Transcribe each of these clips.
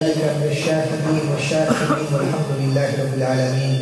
من الشاكرين والشاكرين والحمد لله رب العالمين.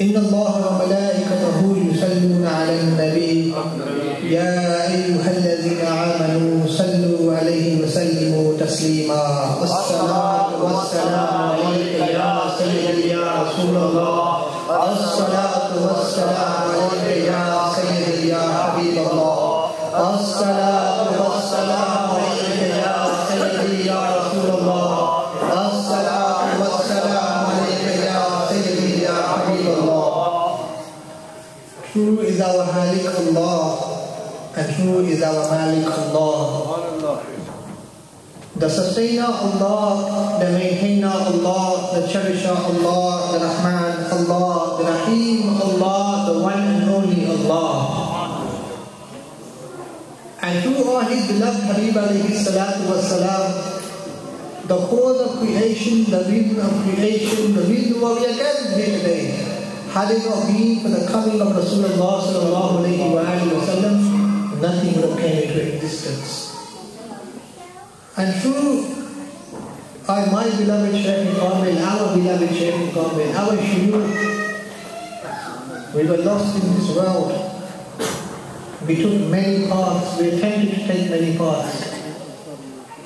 إن الله وملائكته يصلون على النبي يا أيها الذين آمنوا صلوا عليه وسلموا تسليما. الصلاة والسلام عليك يا سيدي يا رسول الله. الصلاة والسلام عليك يا سيدي يا حبيب الله. الصلاة والسلام عليك يا سيدي يا رسول الله. الصلاة والسلام عليك يا سيدي يا حبيب الله. True is our Malik Allah, and true is our Malik Allah. The sustainer Allah, the maintainer Allah, the cherisher Allah, the Rahman Allah, the Rahim Allah, the one and only Allah. And through all His beloved Habib alayhi salatu was salam, the cause of creation, the reason of creation, the reason why we are gathered here today, had it not been for the coming of Rasulullah sallallahu alayhi wa sallam, nothing would have came into existence. And through my beloved Shaykh Kamil, our beloved Shaykh Kamil, our shuyukh, we were lost in this world. We took many paths, we attempted to take many paths.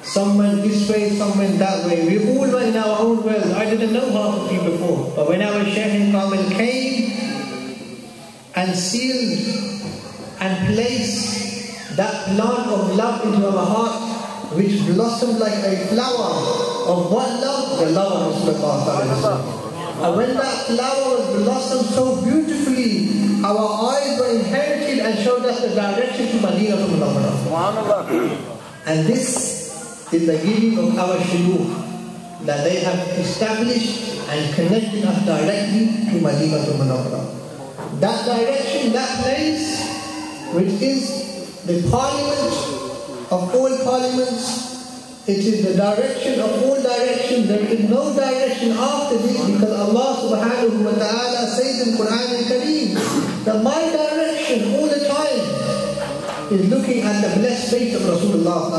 Some went this way, some went that way. We all went in our own world. I didn't know half of you before. But when our Shaykh Kamil came and sealed and placed that plant of love into our heart, which blossomed like a flower of what love? The love of Rasulullah. And when that flower was blossomed so beautifully, our eyes were inherited and showed us the direction to Medina Munawwarah. And this is the giving of our shuyukh, that they have established and connected us directly to Medina Munawwarah. That direction, that place, which is the parliament of all parliaments, it is the direction of all directions. There is no direction after this, because Allah subhanahu wa ta'ala says in Quran al-Kareem that my direction all the time is looking at the blessed face of Rasulullah.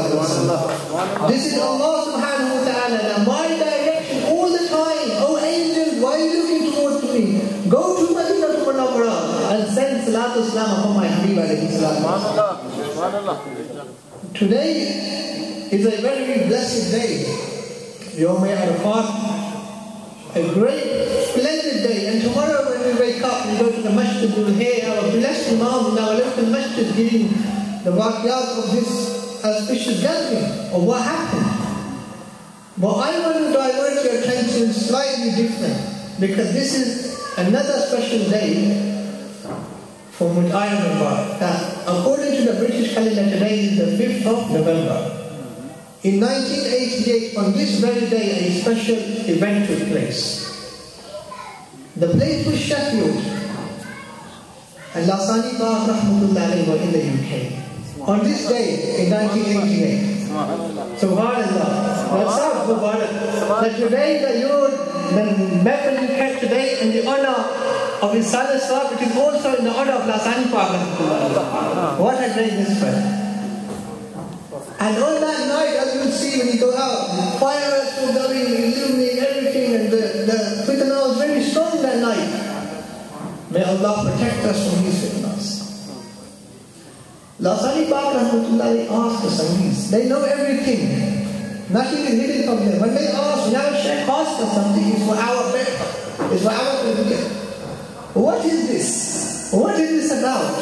This is Allah subhanahu wa ta'ala. Now my direction all the time, oh angels, why are you looking towards me? Go to Medina Munawwarah and send salatu salam upon my Habib alayhi salam. Today is a very blessed day. Yawm Arafat, a great, splendid day. And tomorrow when we wake up, we go to the masjid, we will hear our blessed Imam in our local masjid giving the waqiyat of this auspicious gathering, of what happened. But I want to divert your attention slightly different, because this is another special day from which I remember that according to the British calendar, today is the 5th of November. In 1988, on this very day, a special event took place. The place was Sheffield, and Lasani Bath Rahmatullah alayhi were in the UK. On this day, in 1988, Subhanallah, that today the medal you kept today in the honor of his son Sahib, it is also in the honor of Lasani Bath. What a great mystery. And on that night, as you will see when you go out, the fireworks were going, illuminating everything, and the fitna was very strong that night. May Allah protect us from these fitnas. Lasani Baat Rahmatullahi asked the Sangis. They know everything. Nothing is hidden from them. When they ask, when our Shaykh asks us something, it's for our benefit. It's for our benefit. What is this? What is this about?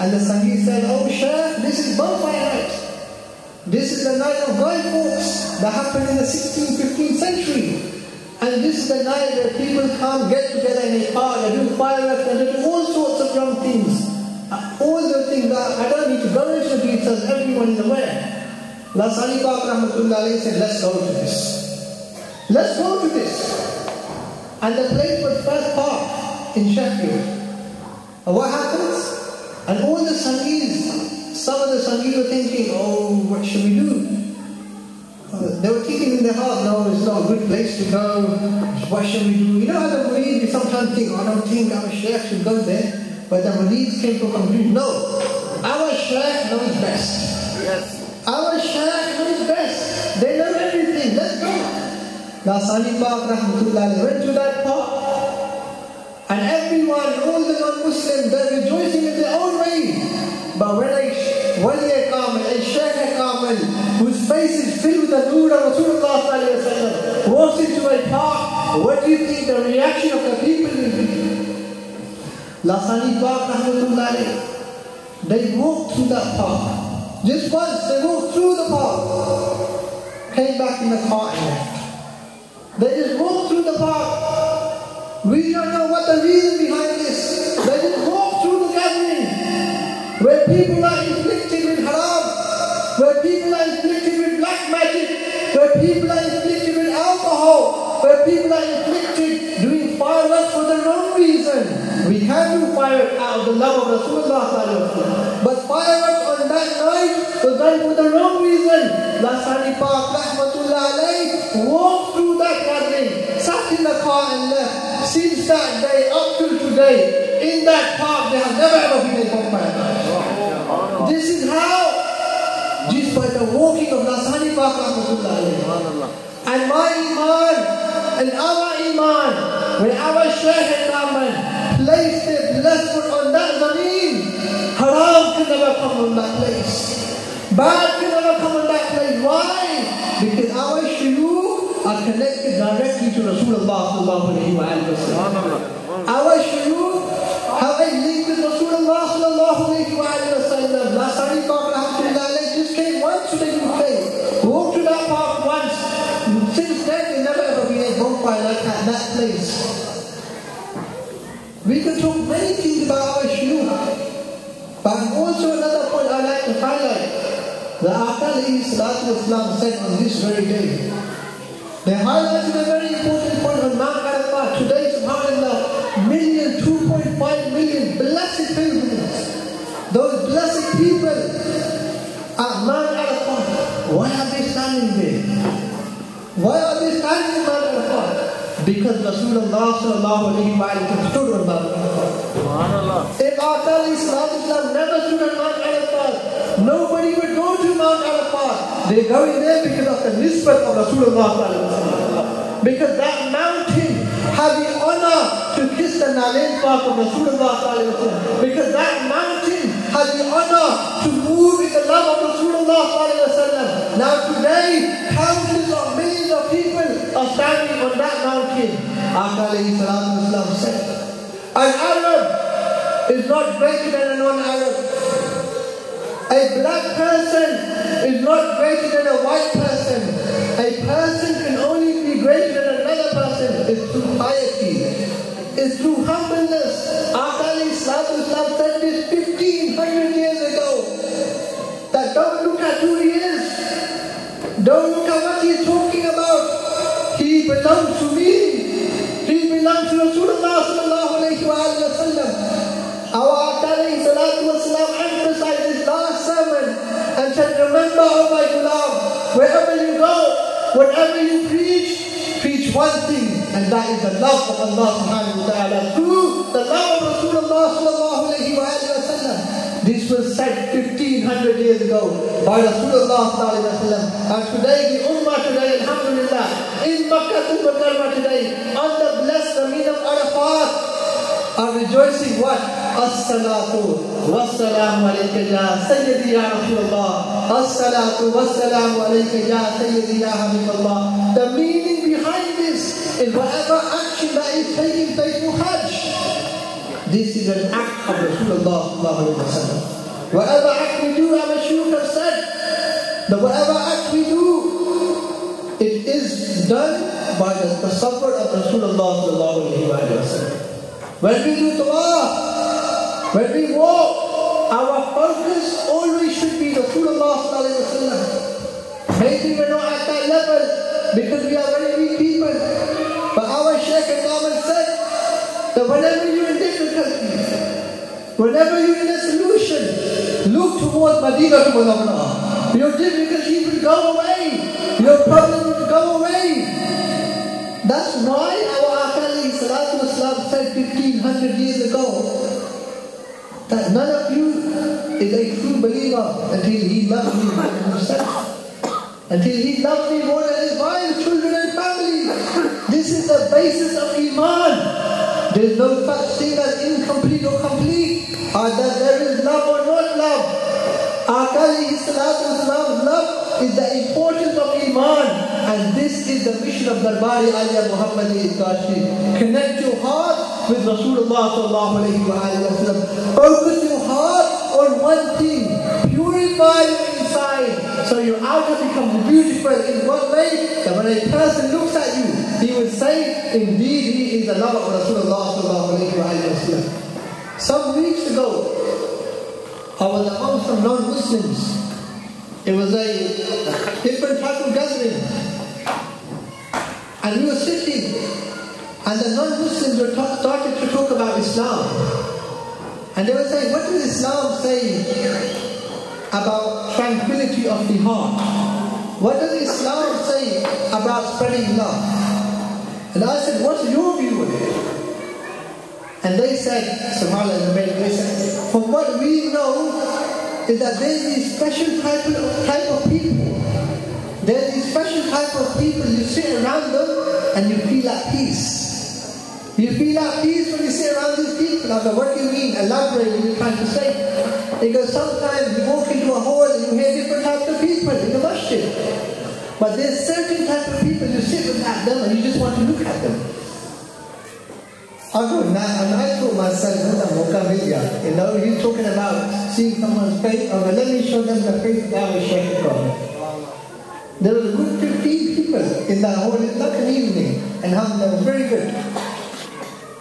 And the Sangis said, oh Shaykh, this is bonfire night. This is the night of Guy Fawkes that happened in the 16th, 15th century. And this is the night where people come, get together in a park, they do fireworks, and they do all sorts of wrong things. All the things that I don't need to go into the details, everyone is aware. Lasani Baat Rahmatullah alayhi said, let's go to this. Let's go to this. And the place was First Park in Sheffield. And what happens? And all the Sangis, some of the Sangis were thinking, oh, what should we do? They were thinking in their heart, no, it's not a good place to go. What should we do? You know how the Murid, we sometimes think, I don't think our Shaykh should go there. But the Murid came to a conclusion, no, our Shaykh knows best. Yes. Our Shaykh knows best. They know everything. Sahib rahmatullah went to that park, and everyone, all the non-Muslims, they're rejoicing in their own way. But when a Wali Kamil, a Shaykh Kamil, whose face is filled with the mood of Rasulullah sallallahu alaihi wasallam, walks into a park, what do you think the reaction of the people will be? Sahib rahmatullah, they walked through that park. Just once, they walked through the park, came back in the car and left. They just walked through the park. We don't know what the reason behind this. They just walked through the gathering where people are inflicted with haram, where people are inflicted with black magic, where people are inflicted with alcohol, where people are inflicted doing fireworks for the wrong reason. We can do fireworks out of the love of Rasulullah, but fireworks on that night was done for the wrong reason. Sahib rahmatullah alayhi walked through that gathering, sat in the car and left. Since that day up till today, in that park there has never ever been a bonfire. This is how, just by the walking of Sahib rahmatullah alayhi. And my iman and our iman, when our Shaykh and Aman placed their blessed foot on that zameen, haram can never come on that place. Bad can never come on that place. Why? Because our shuyukh are connected directly to Rasulullah sallallahu alaihi wasallam. Our shuyukh have a link with Rasulullah sallallahu alaihi wasallam. Sahib rahmatullah just came once to the UK, walked to that park once. Since then, there never ever been a bonfire like that place. We can talk many things about our shuyukh, but also another point I'd like to highlight. The Aqal Islam said on this very day, they highlighted a very important point on Mount Arafat. Today, subhanAllah, 2.5 million blessed pilgrims. Those blessed people at Mount Arafat. Why are they standing there? Why are they standing at Mount Arafat? Because Rasulullah sallallahu alaihi wasallam stood on Mount Arafat. If Aqal Islam never stood on Mount Arafat, nobody would go to Mount Arafat. They're going there because of the nisbat of Rasulullah sallallahu alaihi wasallam. Because that mountain had the honor to kiss the Nalain Park of Rasulullah sallallahu alaihi wasallam. Because that mountain had the honor to move in the love of Rasulullah sallallahu alaihi wasallam. Now today, countless of millions of people are standing on that mountain. Aqal Islam said, an Arab is not greater than a non-Arab. A black person is not greater than a white person. A person can only be greater than another person. It's through piety. It's through humbleness. Aqal Islam said this 1500 years ago. That don't look at who he is. Don't look at what he's talking about. He belongs to me. He belongs to Rasulullah sallallahu alayhi wa sallam. Our Aqal Islam emphasized this last sermon and said, remember, oh my ghulam, wherever you go, whatever you preach one thing, and that is the love of Allah subhanahu wa ta'ala through the love of Rasulullah sallallahu alayhi wa sallam. This was said 1500 years ago by Rasulullah sallallahu alayhi wa sallam. And today, the ummah today, alhamdulillah, in Makkah al-Mukarramah today, on the blessed Zameen of Arafat, are rejoicing what? As-salatu was-salamu alayka ya Sayyidi ya Rasulullah. As-salatu was-salamu alayka ya Sayyidi ya Habibullah. The meaning behind this is whatever action that is taking place for Hajj, this is an act of Rasulullah sallallahu alayhi wa sallam. Whatever act we do, our shuyukh have said, that whatever act we do, it is done by the tasawwur of Rasulullah sallallahu alayhi wa sallam. When we do dua, when we walk, our focus always should be Rasulullah sallallahu alayhi wa sallam. Maybe we're not at that level because we are very weak people. But our Shaykh and Imam said that whenever you're in difficulty, whenever you're in a solution, look towards Madinah to Munawwarah. Your difficulty will go away. Your problem will go away. That's why our Aqal Islam said 1500 years ago that none of you is a true believer until he loves me more than himself. Until he loves me more than his wife, children and family. basis of Iman. There is no such thing as incomplete or complete, or that there is love or not love. Love is the importance of Iman, and this is the mission of Darbari Aliyah Muhammad Iqashi. Connect your heart with Rasulullah sallallahu alayhi wa sallam. Focus your heart on one thing. Purify your inside, so your outer becomes beautiful in one way that when a person looks at you, he will say, indeed he is the lover of Rasulullah sallallahu alayhi wa sallam. Some weeks ago, I was among some non-Muslims. It was a different type of gathering. And we were sitting, and the non-Muslims were started to talk about Islam. And they were saying, what does Islam say about tranquility of the heart? What does Islam say about spreading love? And I said, what's your view of it? And they said, subhanAllah, they said, from what we know is that there's this special type of people. There's this special type of people, you sit around them and you feel at peace. You feel at peace when you sit around these people. I said, what do you mean? Elaborate what you're trying to say. Because sometimes you walk into a hall and you hear different types of people in the masjid. But there's certain type of people, you sit at them and you just want to look at them. And I thought myself, you know, he's talking about seeing someone's face. Oh, well, let me show them the face that I was shaking from. There was a good 15 people in that hall. It's like an evening, and that was very good.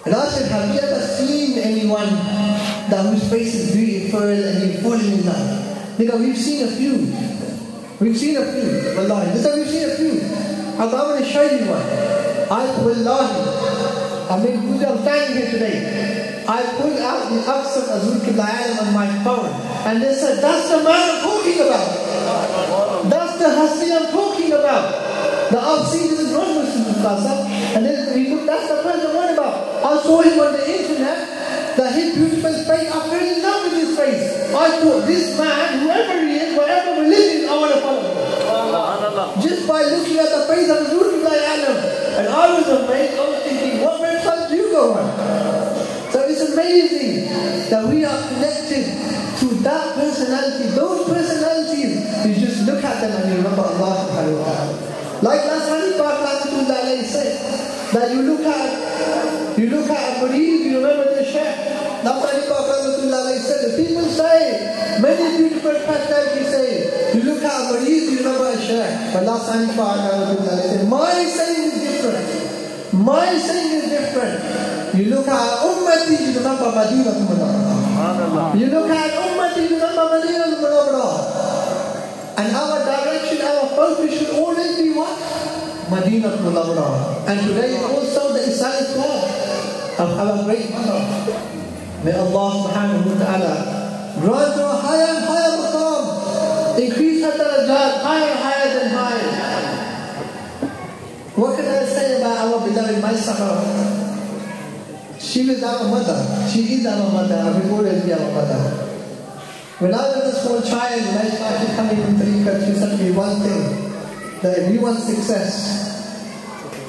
And I said, have you ever seen anyone whose face is beautiful and you've fallen in love? Because we've seen a few. We've seen a few. Wallahi. This time we've seen a few. I'm going to show you one. Wallahi. I'm standing here today. I pulled out the Aqsa Azul Qibla on my phone, and they said, that's the man I'm talking about. That's the Hasi I'm talking about. The I've seen this non-Muslim Qasa, and then he looked, that's the person I'm talking about. I saw him on the internet, that his beautiful face, I fell in love with his face. I thought, this man, whoever he is, whatever religion, I want to follow him. Just by looking at the face of Azul Qibla, and I was amazed. I was thinking, what website do you go on? So it's amazing that we are connected to that personality. Those personalities, you just look at them and you remember Allah subhanahu wa ta'ala. Like last Sahib said, that you look at a murid, you remember the Shaykh. Last Sahib said, the people say, many beautiful personalities say, you look at a murid, you remember a Shaykh. But last Sahib said, my saying is different. My saying is different. You look at Ummati, you remember Madinah Munawwarah. You look at Ummati, you remember Madinah Munawwarah. And our direction, our focus should always be what? Madinah Munawwarah. And today also the Islamic flag of our great mother. May Allah subhanahu wa ta'ala grant her a higher and higher maqam. Increase her darajat higher and higher than higher. What can I say about our beloved Maisara? She was our mother. She is our mother. And will always be our mother. When I was a small child, when I started coming in Tariqat, she said to me one thing, that if you want success,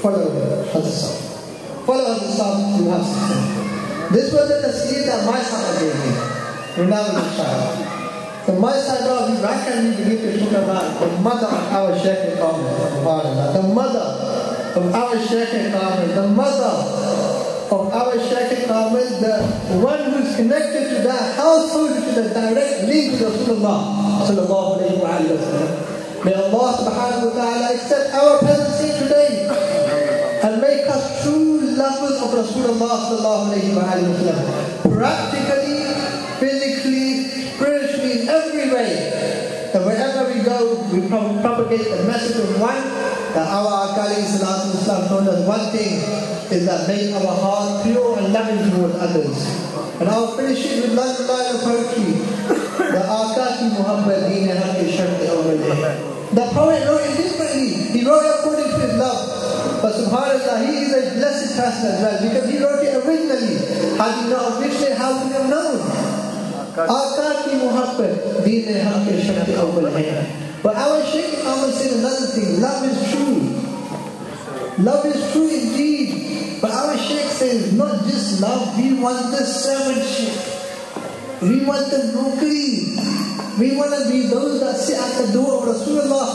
follow Hazrat. Follow Hazrat, you have success. This was the seed that my son gave me when I was a child. So my son, we can begin to talk about the mother of our Shaykh al-Kamil, the mother of our Shaykh al-Kamil, the mother of our Shaykh al-Kamil, the one who's connected to that household, to the direct link with Rasulullah sallallahu alayhi wa sallam. May Allah subhanahu wa ta'ala accept our presence here today and make us true lovers of Rasulullah sallallahu alayhi wa sallam. Practically, physically, spiritually, in every way. And wherever we go, we propagate the message of one. That our Akali Islam told us one thing is that make our heart pure and loving towards others. And I'll finish it with line of poetry. The Akaki Muhammad Deen Haqi Sharti Awwal. The poet wrote it differently. He wrote it according to his love. But subhanAllah, he is a blessed person as well, because he wrote it originally. Had he not originally, how would we have known? Akaki Muhammad Deen Haqi Sharti Awwal. But our Shaykh Ahmad said another thing, love is true. Love is true indeed. Shaykh says, not just love, we want the servantship. We want the nukri. We want to be those that sit at the door of Rasulullah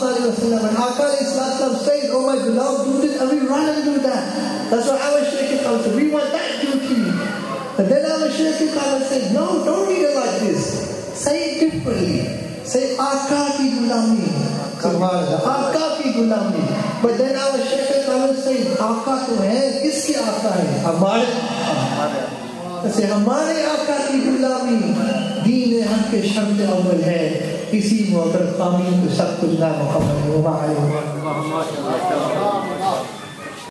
and Aka says, oh my beloved, do this, and we run and do that. That's what our Shaykh comes to. We want that duty. But then our Shaykh says, no, don't read it like this. Say it differently. Say Aka ki gulami. Aka ki gulami. But then our Shaykh says, Aka to hai, kiski Aka hai? Hamare. ऐसे हमारे आका की गुलामी दीन हम के शर्त अव्वल है इसी में अगर कामी तो सब कुछ ना मुकम्मल होगा।